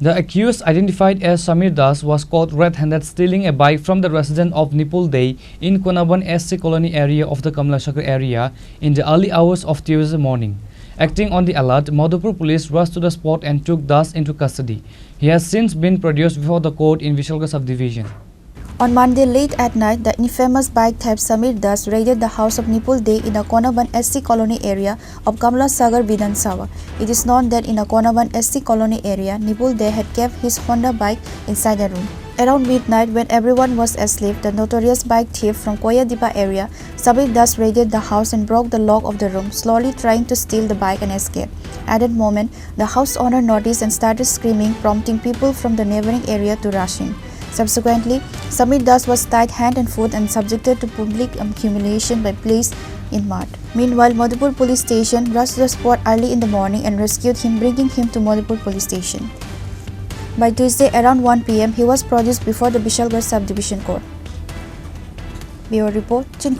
The accused, identified as Samir Das, was caught red-handed stealing a bike from the residence of Nipul Dey in Konaban SC Colony area of the Kamalasagar area in the early hours of Tuesday morning. Acting on the alert, Madhupur Police rushed to the spot and took Das into custody. He has since been produced before the court in Bishalgarh Sub-division. On Monday late at night, the infamous bike thief Samir Das raided the house of Nipul Dey in the Konaban SC Colony area of Kamalasagar, Vidhan Sabha. It is known that in the Konaban SC Colony area, Nipul Dey had kept his Honda bike inside a room. Around midnight, when everyone was asleep, the notorious bike thief from Koyadipa area, Samir Das raided the house and broke the lock of the room, slowly trying to steal the bike and escape. At that moment, the house owner noticed and started screaming, prompting people from the neighboring area to rush in. Subsequently, Samir Das was tied hand and foot and subjected to public humiliation by placed in mud. Meanwhile, Madhupur Police Station rushed to the spot early in the morning and rescued him, bringing him to Madhupur Police Station. By Tuesday around 1 p.m., he was produced before the Bishalgarh Sub-division court. Bureau Report, Chini.